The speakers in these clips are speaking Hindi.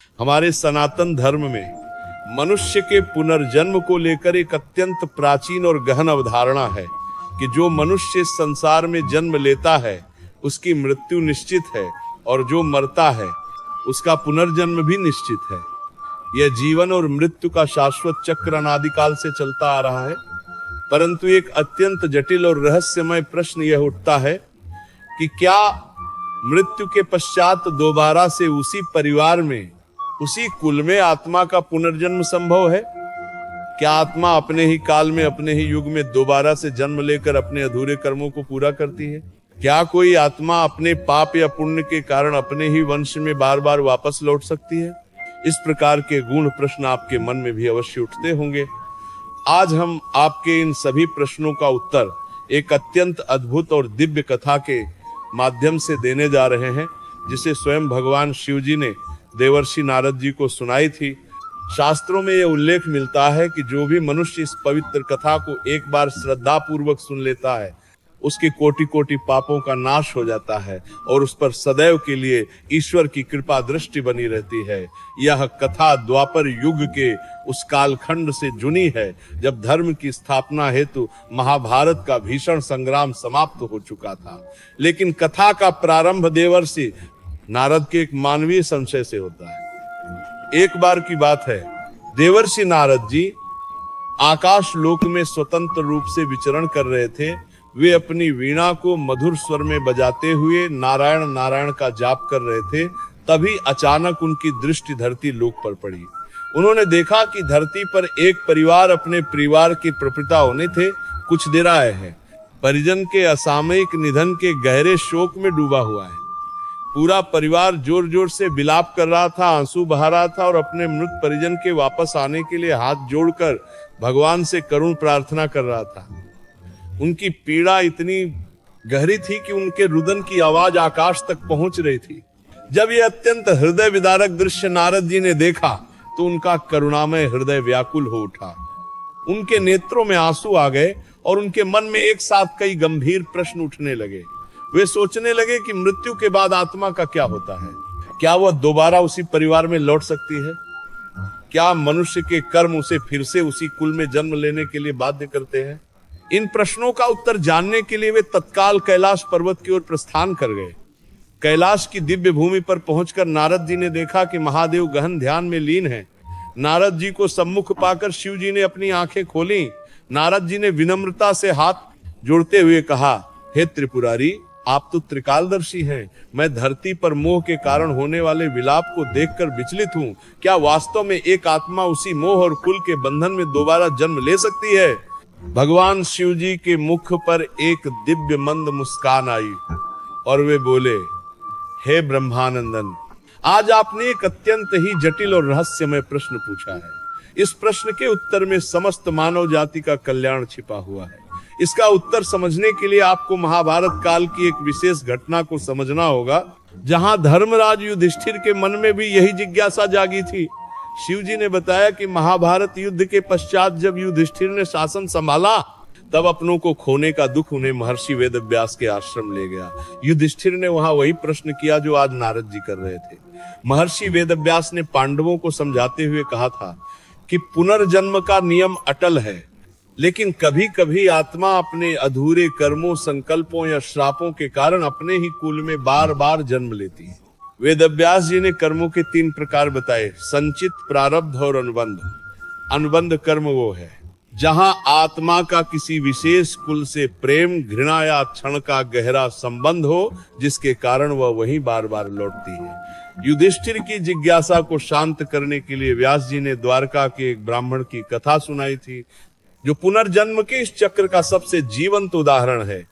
हमारे सनातन धर्म में मनुष्य के पुनर्जन्म को लेकर एक अत्यंत प्राचीन और गहन अवधारणा है कि जो मनुष्य इस संसार में जन्म लेता है उसकी मृत्यु निश्चित है और जो मरता है उसका पुनर्जन्म भी निश्चित है। यह जीवन और मृत्यु का शाश्वत चक्र अनादिकाल से चलता आ रहा है। परंतु एक अत्यंत जटिल और रहस्यमय प्रश्न यह उठता है कि क्या मृत्यु के पश्चात दोबारा से उसी परिवार में, उसी कुल में आत्मा का पुनर्जन्म संभव है? क्या आत्मा अपने ही काल में, अपने ही युग में दोबारा से जन्म लेकर अपने अधूरे कर्मों को पूरा करती है? क्या कोई आत्मा अपने पाप या पुण्य के कारण अपने ही वंश में बार बार वापस लौट सकती है? इस प्रकार के गूढ़ प्रश्न आपके मन में भी अवश्य उठते होंगे। आज हम आपके इन सभी प्रश्नों का उत्तर एक अत्यंत अद्भुत और दिव्य कथा के माध्यम से देने जा रहे हैं, जिसे स्वयं भगवान शिव जी ने देवर्षि नारद जी को सुनाई थी। शास्त्रों में यह उल्लेख मिलता है कि जो भी मनुष्य इस पवित्र कथा को एक बार श्रद्धा पूर्वक सुन लेता है उसके कोटि कोटि पापों का नाश हो जाता है और उस पर सदैव के लिए ईश्वर की कृपा दृष्टि बनी रहती है। यह कथा द्वापर युग के उस कालखंड से जुनी है जब धर्म की स्थापना हेतु महाभारत का भीषण संग्राम समाप्त हो चुका था। लेकिन कथा का प्रारंभ देवर्षि नारद के एक मानवीय संशय से होता है। एक बार की बात है, देवर्षि नारद जी आकाश लोक में स्वतंत्र रूप से विचरण कर रहे थे। वे अपनी वीणा को मधुर स्वर में बजाते हुए नारायण नारायण का जाप कर रहे थे। तभी अचानक उनकी दृष्टि धरती लोक पर पड़ी। उन्होंने देखा कि धरती पर एक परिवार अपने परिवार के प्रपिता होने थे कुछ देर आए हैं। परिजन के असामयिक निधन के गहरे शोक में डूबा हुआ है। पूरा परिवार जोर जोर से विलाप कर रहा था, आंसू बहा रहा था और अपने मृत परिजन के वापस आने के लिए हाथ जोड़कर भगवान से करुण प्रार्थना कर रहा था। उनकी पीड़ा इतनी गहरी थी कि उनके रुदन की आवाज आकाश तक पहुंच रही थी। जब यह अत्यंत हृदय विदारक दृश्य नारद जी ने देखा तो उनका करुणामय हृदय व्याकुल हो उठा। उनके नेत्रों में आंसू आ गए और उनके मन में एक साथ कई गंभीर प्रश्न उठने लगे। वे सोचने लगे कि मृत्यु के बाद आत्मा का क्या होता है? क्या वह दोबारा उसी परिवार में लौट सकती है? क्या मनुष्य के कर्म उसे फिर से उसी कुल में जन्म लेने के लिए बाध्य करते हैं? इन प्रश्नों का उत्तर जानने के लिए वे तत्काल कैलाश पर्वत की ओर प्रस्थान कर गए। कैलाश की दिव्य भूमि पर पहुंचकर नारद जी ने देखा कि महादेव गहन ध्यान में लीन हैं। नारद जी को सम्मुख पाकर शिव जी ने अपनी आंखें खोली। नारद जी ने विनम्रता से हाथ जोड़ते हुए कहा, हे त्रिपुरारी, आप तो त्रिकालदर्शी हैं। मैं धरती पर मोह के कारण होने वाले विलाप को देखकर विचलित हूँ। क्या वास्तव में एक आत्मा उसी मोह और कुल के बंधन में दोबारा जन्म ले सकती है? भगवान शिव जी के मुख पर एक दिव्य मंद मुस्कान आई और वे बोले, हे ब्रह्मानंदन, आज आपने एक अत्यंत ही जटिल और रहस्यमय प्रश्न पूछा है। इस प्रश्न के उत्तर में समस्त मानव जाति का कल्याण छिपा हुआ है। इसका उत्तर समझने के लिए आपको महाभारत काल की एक विशेष घटना को समझना होगा, जहां धर्मराज युधिष्ठिर के मन में भी यही जिज्ञासा जागी थी। शिव जी ने बताया कि महाभारत युद्ध के पश्चात जब युधिष्ठिर ने शासन संभाला तब अपनों को खोने का दुख उन्हें महर्षि वेदव्यास के आश्रम ले गया। युधिष्ठिर ने वहां वही प्रश्न किया जो आज नारद जी कर रहे थे। महर्षि वेदव्यास ने पांडवों को समझाते हुए कहा था कि पुनर्जन्म का नियम अटल है, लेकिन कभी कभी आत्मा अपने अधूरे कर्मों, संकल्पों या श्रापों के कारण अपने ही कुल में बार बार जन्म लेती है। वेदव्यास जी ने कर्मों के 3 प्रकार बताए, संचित, प्रारब्ध और अनुबंध। अनुबंध कर्म वो है जहां आत्मा का किसी विशेष कुल से प्रेम, घृणा या क्षण का गहरा संबंध हो, जिसके कारण वह वहीं बार बार लौटती है। युधिष्ठिर की जिज्ञासा को शांत करने के लिए व्यास जी ने द्वारका के एक ब्राह्मण की कथा सुनाई थी, जो पुनर्जन्म के इस चक्र का सबसे जीवंत उदाहरण है।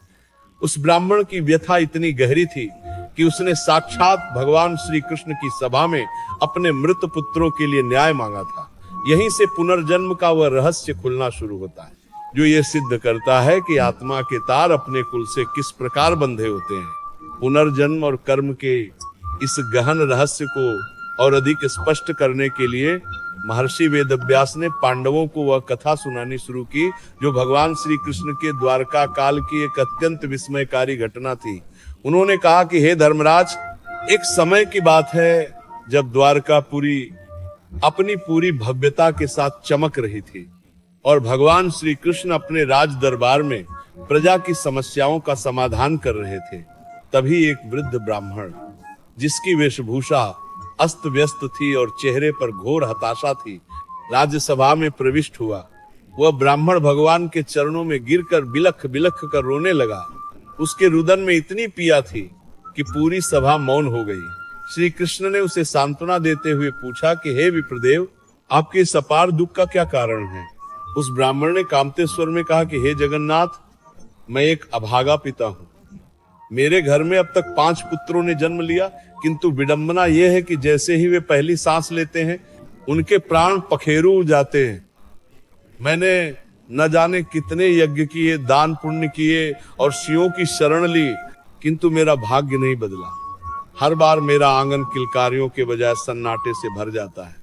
उस ब्राह्मण की व्यथा इतनी गहरी थी कि उसने साक्षात भगवान श्री कृष्ण की सभा में अपने मृत पुत्रों के लिए न्याय मांगा था। यहीं से पुनर्जन्म का वह रहस्य खुलना शुरू होता है, जो ये सिद्ध करता है कि आत्मा के तार अपने कुल से किस प्रकार बंधे होते हैं। पुनर्जन्म और कर्म के इस गहन रहस्य को और अधिक स्पष्ट करने के लिए महर्षि वेदव्यास ने पांडवों को वह कथा सुनानी शुरू की, जो भगवान श्री कृष्ण के द्वारका काल की एक अत्यंत विस्मयकारी घटना थी। उन्होंने कहा कि हे धर्मराज, एक समय की बात है जब द्वारकापुरी अपनी पूरी भव्यता के साथ चमक रही थी और भगवान श्री कृष्ण अपने राज दरबार में प्रजा की समस्याओं का समाधान कर रहे थे, तभी एक वृद्ध ब्राह्मण जिसकी वेशभूषा अस्त व्यस्त थी और चेहरे पर घोर हताशा थी, राज्यसभा में प्रविष्ट हुआ। वह ब्राह्मण भगवान के चरणों में गिरकर बिलख बिलख कर रोने लगा। उसके रुदन में इतनी पीड़ा थी कि पूरी सभा मौन हो गई। श्री कृष्ण ने उसे सांत्वना देते हुए पूछा कि हे विप्रदेव, आपके इस अपार दुख का क्या कारण है? उस ब्राह्मण ने कांपते स्वर में कहा कि हे जगन्नाथ, मैं एक अभागा पिता हूँ। मेरे घर में अब तक 5 पुत्रों ने जन्म लिया, किंतु विडंबना यह है कि जैसे ही वे पहली सांस लेते हैं उनके प्राण पखेरु जाते हैं। मैंने न जाने कितने यज्ञ किए, दान पुण्य किए और शिवों की शरण ली, किंतु मेरा भाग्य नहीं बदला। हर बार मेरा आंगन किलकारियों के बजाय सन्नाटे से भर जाता है।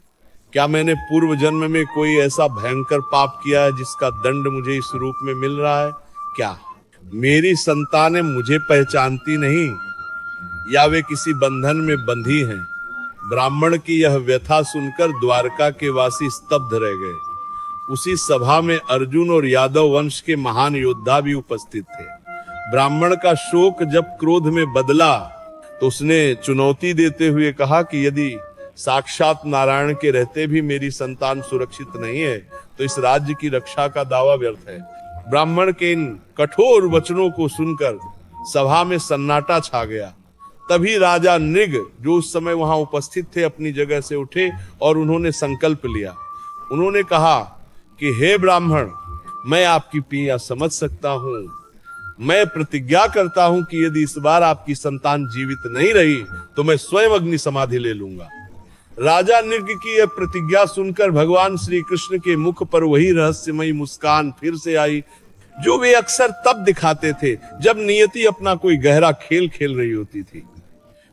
क्या मैंने पूर्व जन्म में कोई ऐसा भयंकर पाप किया है जिसका दंड मुझे इस रूप में मिल रहा है? क्या मेरी संतानें मुझे पहचानती नहीं या वे किसी बंधन में बंधी हैं? ब्राह्मण की यह व्यथा सुनकर द्वारका के वासी स्तब्ध रह गए। उसी सभा में अर्जुन और यादव वंश के महान योद्धा भी उपस्थित थे। ब्राह्मण का शोक जब क्रोध में बदला तो उसने चुनौती देते हुए कहा कि यदि साक्षात नारायण के रहते भी मेरी संतान सुरक्षित नहीं है तो इस राज्य की रक्षा का दावा व्यर्थ है। ब्राह्मण के इन कठोर वचनों को सुनकर सभा में सन्नाटा छा गया। तभी राजा नृग, जो उस समय वहां उपस्थित थे, अपनी जगह से उठे और उन्होंने संकल्प लिया। उन्होंने कहा कि हे ब्राह्मण, मैं आपकी पीड़ा समझ सकता हूँ। मैं प्रतिज्ञा करता हूँ कि यदि इस बार आपकी संतान जीवित नहीं रही तो मैं स्वयं अग्नि समाधि ले लूंगा। राजा नृग की यह प्रतिज्ञा सुनकर भगवान श्री कृष्ण के मुख पर वही रहस्यमयी मुस्कान फिर से आई जो वे अक्सर तब दिखाते थे जब नियति अपना कोई गहरा खेल खेल रही होती थी।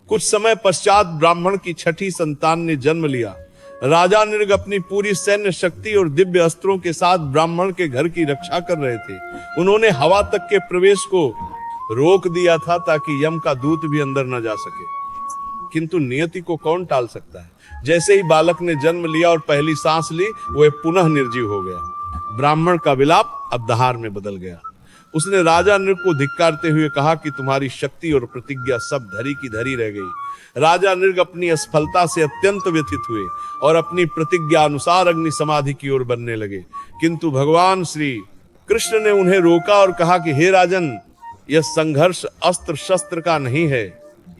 कुछ समय पश्चात ब्राह्मण की 6ठी संतान ने जन्म लिया। राजा नृग अपनी पूरी सैन्य शक्ति और दिव्य अस्त्रों के साथ ब्राह्मण के घर की रक्षा कर रहे थे। उन्होंने हवा तक के प्रवेश को रोक दिया था ताकि यम का दूत भी अंदर न जा सके, किंतु नियति को कौन टाल सकता है। जैसे ही बालक ने जन्म लिया और पहली सांस ली, वह पुनः निर्जीव हो गया। ब्राह्मण का विलाप अब दहाड़ में बदल गया। उसने राजा नृग को धिक्कारते हुए कहा कि तुम्हारी शक्ति और प्रतिज्ञा सब धरी की धरी रह गई। राजा नृग अपनी असफलता से अत्यंत व्यथित हुए और अपनी प्रतिज्ञा अनुसार अग्नि समाधि की ओर बढ़ने लगे, किंतु भगवान श्री कृष्ण ने उन्हें रोका और कहा कि हे राजन, यह संघर्ष अस्त्र शस्त्र का नहीं है,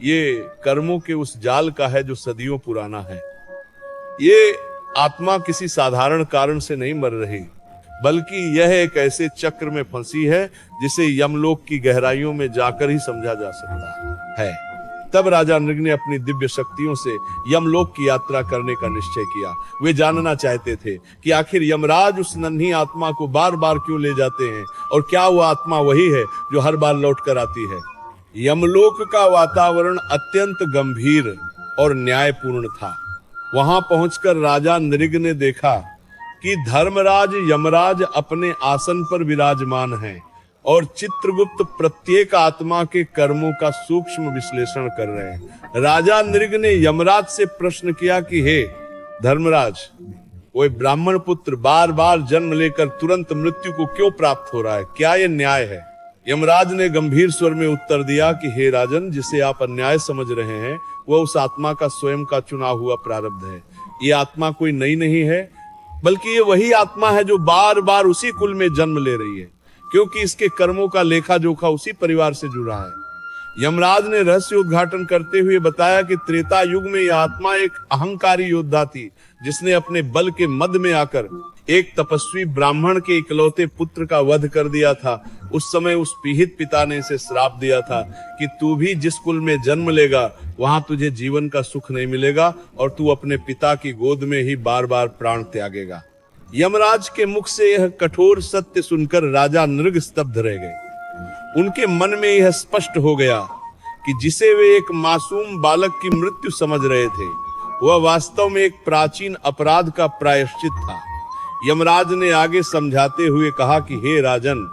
ये कर्मों के उस जाल का है जो सदियों पुराना है। ये आत्मा किसी साधारण कारण से नहीं मर रही, बल्कि यह एक ऐसे चक्र में फंसी है जिसे यमलोक की गहराइयों में जाकर ही समझा जा सकता है। तब राजा नृग ने अपनी दिव्य शक्तियों से यमलोक की यात्रा करने का निश्चय किया। वे जानना चाहते थे कि आखिर यमराज उस नन्ही आत्मा को बार बार क्यों ले जाते हैं और क्या वो आत्मा वही है जो हर बार लौट कर आती है। यमलोक का वातावरण अत्यंत गंभीर और न्यायपूर्ण था। वहां पहुंचकर राजा नृग ने देखा कि धर्मराज यमराज अपने आसन पर विराजमान हैं और चित्रगुप्त प्रत्येक आत्मा के कर्मों का सूक्ष्म विश्लेषण कर रहे हैं। राजा नृग ने यमराज से प्रश्न किया कि हे धर्मराज, वो ब्राह्मण पुत्र बार बार जन्म लेकर तुरंत मृत्यु को क्यों प्राप्त हो रहा है? क्या ये न्याय है? यमराज ने गंभीर स्वर में उत्तर दिया कि हे राजन, जिसे आप अन्याय समझ रहे हैं वह उस आत्मा का स्वयं का चुना हुआ प्रारब्ध है। ये आत्मा कोई नई नहीं है, बल्कि ये वही आत्मा है जो बार बार उसी कुल में जन्म ले रही है, क्योंकि इसके कर्मों का लेखा जोखा उसी परिवार से जुड़ा है। यमराज ने रहस्य उद्घाटन करते हुए बताया कि त्रेता युग में यह आत्मा एक अहंकारी योद्धा थी, जिसने अपने बल के मद में आकर एक तपस्वी ब्राह्मण के इकलौते पुत्र का वध कर दिया था। उस समय उस पीड़ित पिता ने इसे श्राप दिया था कि तू भी जिस कुल में जन्म लेगा वहां तुझे जीवन का सुख नहीं मिलेगा और तू अपने पिता की गोद में ही बार बार प्राण त्यागेगा। यमराज के मुख से यह कठोर सत्य सुनकर राजा नृग स्तब्ध रह गए। उनके मन में यह स्पष्ट हो गया कि जिसे वे एक मासूम बालक की मृत्यु समझ रहे थे, वह वास्तव में एक प्राचीन अपराध का प्रायश्चित था। यमराज ने आगे समझाते हुए कहा कि हे राजन,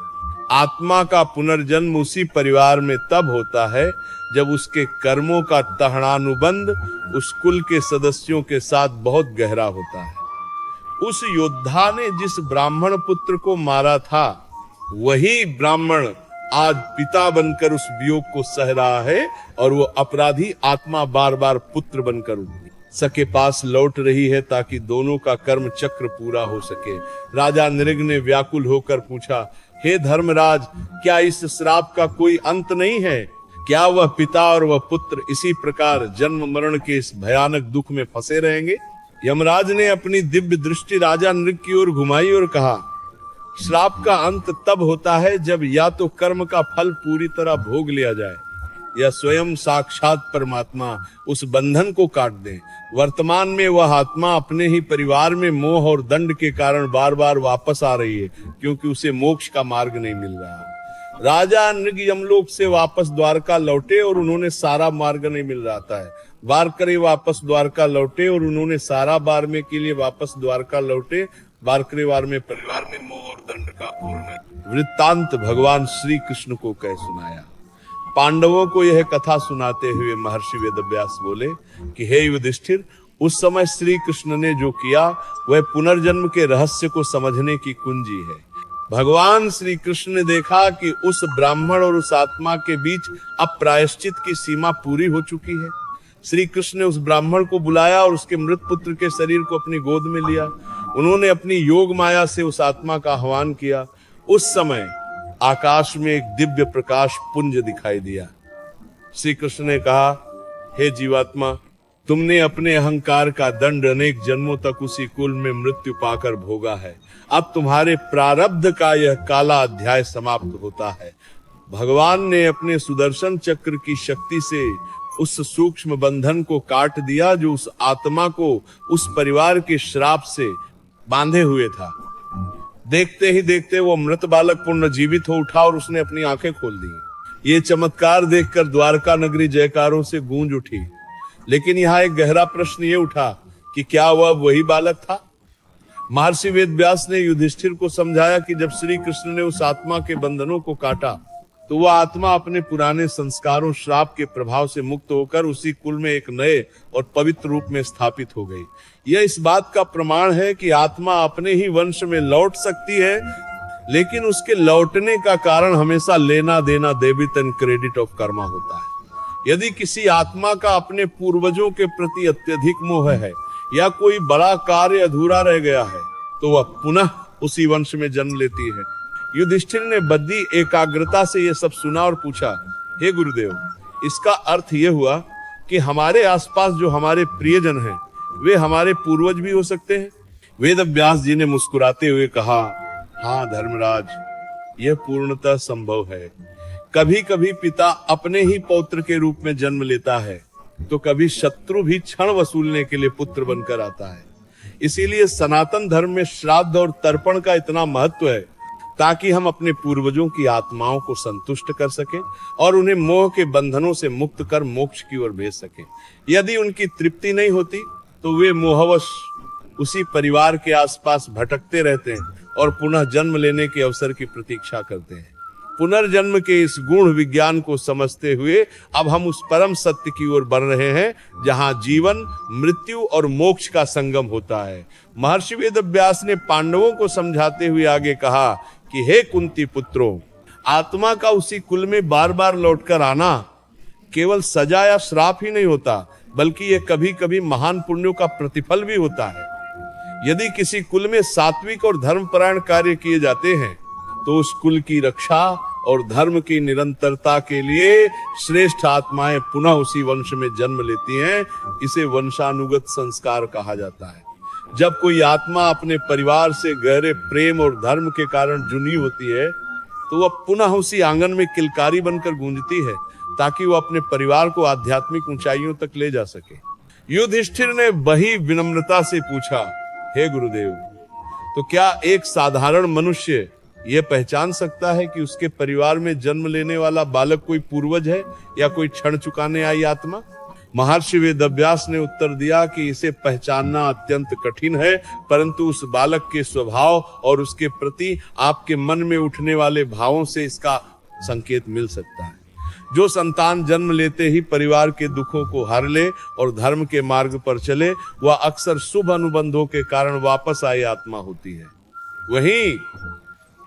आत्मा का पुनर्जन्म उसी परिवार में तब होता है जब उसके कर्मों का तहणानुबंध उस कुल के सदस्यों के साथ बहुत गहरा होता है। उस योद्धा ने जिस ब्राह्मण पुत्र को मारा था, वही ब्राह्मण आज पिता बनकर उस वियोग को सह रहा है और वो अपराधी आत्मा बार बार पुत्र बनकर सके पास लौट रही है ताकि दोनों का कर्म चक्र पूरा हो सके। राजा नृग ने व्याकुल होकर पूछा, हे धर्मराज, क्या इस श्राप का कोई अंत नहीं है? क्या वह पिता और वह पुत्र इसी प्रकार जन्म मरण के इस भयानक दुख में फंसे रहेंगे? यमराज ने अपनी दिव्य दृष्टि राजा नृग की ओर घुमाई और कहा, श्राप का अंत तब होता है जब या तो कर्म का फल पूरी तरह भोग लिया जाए या स्वयं साक्षात परमात्मा उस बंधन को काट दे। वर्तमान में वह आत्मा अपने ही परिवार में मोह और दंड के कारण बार बार वापस आ रही है, क्योंकि उसे मोक्ष का मार्ग नहीं मिल रहा। राजा नृग यमलोक से वापस द्वारका लौटे और उन्होंने सारा मार्ग नहीं मिल रहा था। वारकरी वापस द्वारका लौटे और उन्होंने सारा बारमे के लिए वापस द्वारका लौटे। वारकरीवार में परिवार में मोह और दंड का पूर्ण वृत्तांत भगवान श्री कृष्ण को कह सुनाया। पांडवों को यह कथा सुनाते हुए महर्षि वेदव्यास बोले कि हे युधिष्ठिर, उस समय श्री कृष्ण ने जो किया वह पुनर्जन्म के रहस्य को समझने की कुंजी है। भगवान श्री कृष्ण ने देखा कि उस ब्राह्मण और उस आत्मा के बीच अब प्रायश्चित की सीमा पूरी हो चुकी है। श्री कृष्ण ने उस ब्राह्मण को बुलाया और उसके मृत पुत्र के शरीर को अपनी गोद में लिया। उन्होंने अपनी योग माया से उस आत्मा का आह्वान किया। उस समय आकाश में एक दिव्य प्रकाश पुंज दिखाई दिया। श्री कृष्ण ने कहा, हे जीवात्मा, तुमने अपने अहंकार का दंड अनेक जन्मों तक उसी कुल में मृत्यु पाकर भोगा है। अब तुम्हारे प्रारब्ध का यह काला अध्याय समाप्त होता है। भगवान ने अपने सुदर्शन चक्र की शक्ति से उस सूक्ष्म बंधन को काट दिया जो उस आत्मा को उस परिवार के श्राप से बांधे हुए था। देखते ही देखते वो मृत बालक पुनर्जीवित हो उठा और उसने अपनी आंखें खोल दी। ये चमत्कार देखकर द्वारका नगरी जयकारों से गूंज उठी। लेकिन यहाँ एक गहरा प्रश्न ये उठा कि क्या वह वही बालक था? महर्षि वेदव्यास ने युधिष्ठिर को समझाया कि जब श्री कृष्ण ने उस आत्मा के बंधनों को काटा तो वह आत्मा अपने पुराने संस्कारों श्राप के प्रभाव से मुक्त होकर उसी कुल में एक नए और पवित्र रूप में स्थापित हो गई। यह इस बात का प्रमाण है कि आत्मा अपने ही वंश में लौट सकती है, लेकिन उसके लौटने का कारण हमेशा लेना देना debit and credit of Karma होता है। यदि किसी आत्मा का अपने पूर्वजों के प्रति अत्यधिक मोह है या कोई बड़ा कार्य अधूरा रह गया है तो वह पुनः उसी वंश में जन्म लेती है। युधिष्ठिर ने बद्दी एकाग्रता से यह सब सुना और पूछा, हे गुरुदेव, इसका अर्थ यह हुआ कि हमारे आसपास जो हमारे प्रियजन हैं वे हमारे पूर्वज भी हो सकते हैं? वेदव्यास जी ने मुस्कुराते हुए कहा, हाँ धर्मराज, यह पूर्णतः संभव है। कभी कभी पिता अपने ही पौत्र के रूप में जन्म लेता है तो कभी शत्रु भी क्षण वसूलने के लिए पुत्र बनकर आता है। इसीलिए सनातन धर्म में श्राद्ध और तर्पण का इतना महत्व है ताकि हम अपने पूर्वजों की आत्माओं को संतुष्ट कर सकें और उन्हें मोह के बंधनों से मुक्त कर मोक्ष की ओर भेज सकें। यदि उनकी तृप्ति नहीं होती तो वे मोहवश उसी परिवार के आसपास भटकते रहते हैं और पुनः जन्म लेने के अवसर की प्रतीक्षा करते हैं। पुनर्जन्म के इस गूढ़ विज्ञान को समझते हुए अब हम उस परम सत्य की ओर बढ़ रहे हैं जहां जीवन, मृत्यु और मोक्ष का संगम होता है। महर्षि वेदव्यास ने पांडवों को समझाते हुए आगे कहा कि हे कुंती पुत्रों, आत्मा का उसी कुल में बार बार लौटकर आना केवल सजा या श्राप ही नहीं होता, बल्कि यह कभी कभी महान पुण्यों का प्रतिफल भी होता है। यदि किसी कुल में सात्विक और धर्मपरायण कार्य किए जाते हैं तो उस कुल की रक्षा और धर्म की निरंतरता के लिए श्रेष्ठ आत्माएं पुनः उसी वंश में जन्म लेती हैं। इसे वंशानुगत संस्कार कहा जाता है। जब कोई आत्मा अपने परिवार से गहरे प्रेम और धर्म के कारण जुनी होती है तो वह पुनः उसी आंगन में किलकारी बनकर गूंजती है ताकि वह अपने परिवार को आध्यात्मिक ऊंचाइयों तक ले जा सके। युधिष्ठिर ने वही विनम्रता से पूछा, हे गुरुदेव, तो क्या एक साधारण मनुष्य यह पहचान सकता है कि उसके परिवार में जन्म लेने वाला बालक कोई पूर्वज है या कोई क्षण चुकाने आई आत्मा? महर्षि वेदव्यास ने उत्तर दिया कि इसे पहचानना अत्यंत कठिन है, परंतु उस बालक के स्वभाव और उसके प्रति आपके मन में उठने वाले भावों से इसका संकेत मिल सकता है। जो संतान जन्म लेते ही परिवार के दुखों को हर ले और धर्म के मार्ग पर चले, वह अक्सर शुभ अनुबंधों के कारण वापस आई आत्मा होती है। वहीं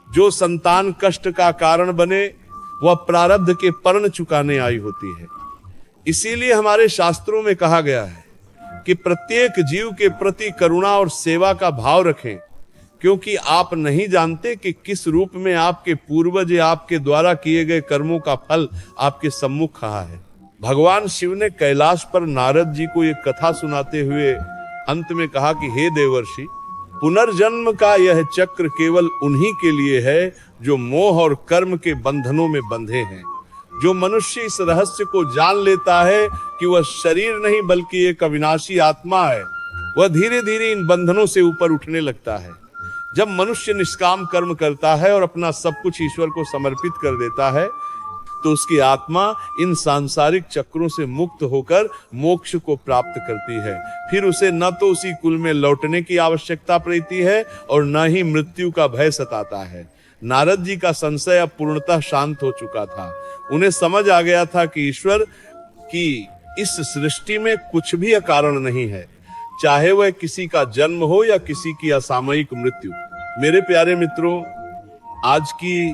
जो संतान कष्ट का कारण बने, वह प्रारब्ध के पर्ण चुकाने आई होती है। इसीलिए हमारे शास्त्रों में कहा गया है कि प्रत्येक जीव के प्रति करुणा और सेवा का भाव रखें, क्योंकि आप नहीं जानते कि किस रूप में आपके पूर्वज या आपके द्वारा किए गए कर्मों का फल आपके सम्मुख खड़ा है। भगवान शिव ने कैलाश पर नारद जी को एक कथा सुनाते हुए अंत में कहा कि हे देवर्षि, पुनर्जन्म का यह चक्र केवल उन्हीं के लिए है जो मोह और कर्म के बंधनों में बंधे हैं। जो मनुष्य इस रहस्य को जान लेता है कि वह शरीर नहीं बल्कि एक अविनाशी आत्मा है, वह धीरे धीरे इन बंधनों से ऊपर उठने लगता है। जब मनुष्य निष्काम कर्म करता है और अपना सब कुछ ईश्वर को समर्पित कर देता है, तो उसकी आत्मा इन सांसारिक चक्रों से मुक्त होकर मोक्ष को प्राप्त करती है। फिर उसे न तो उसी कुल में लौटने की आवश्यकता पड़ती है और न ही मृत्यु का भय सताता है। नारद जी का संशय अब पूर्णतः शांत हो चुका था। उन्हें समझ आ गया था कि ईश्वर की इस सृष्टि में कुछ भी अकारण नहीं है, चाहे वह किसी का जन्म हो या किसी की असामयिक मृत्यु। मेरे प्यारे मित्रों, आज की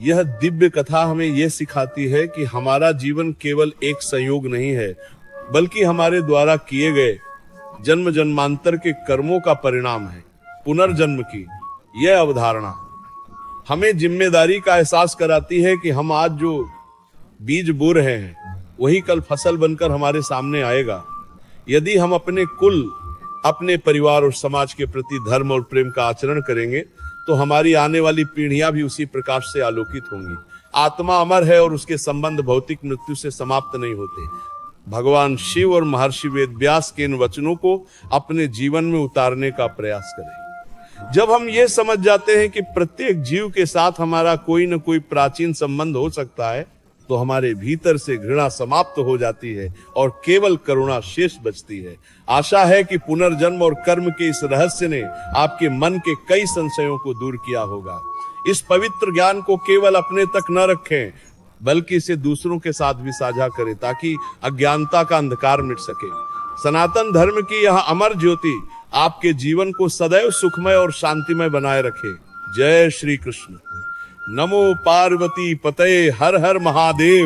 यह दिव्य कथा हमें यह सिखाती है कि हमारा जीवन केवल एक संयोग नहीं है, बल्कि हमारे द्वारा किए गए जन्म जन्मांतर के कर्मों का परिणाम है। पुनर्जन्म की यह अवधारणा हमें जिम्मेदारी का एहसास कराती है कि हम आज जो बीज बो रहे हैं, वही कल फसल बनकर हमारे सामने आएगा। यदि हम अपने कुल, अपने परिवार और समाज के प्रति धर्म और प्रेम का आचरण करेंगे, तो हमारी आने वाली पीढ़ियां भी उसी प्रकाश से आलोकित होंगी। आत्मा अमर है और उसके संबंध भौतिक मृत्यु से समाप्त नहीं होते। भगवान शिव और महर्षि वेदव्यास के इन वचनों को अपने जीवन में उतारने का प्रयास करें। जब हम ये समझ जाते हैं कि प्रत्येक जीव के साथ हमारा कोई न कोई प्राचीन संबंध हो सकता है, तो हमारे भीतर से घृणा समाप्त हो जाती है और केवल करुणा शेष बचती है। आशा है कि पुनर्जन्म और कर्म के इस रहस्य ने आपके मन के कई संशयों को दूर किया होगा। इस पवित्र ज्ञान को केवल अपने तक न रखें, बल्कि इसे दूसरों के साथ भी साझा करें, ताकि अज्ञानता का अंधकार मिट सके। सनातन धर्म की यह अमर ज्योति आपके जीवन को सदैव सुखमय और शांतिमय बनाए रखे। जय श्री कृष्ण। नमो पार्वती पतये, हर हर महादेव।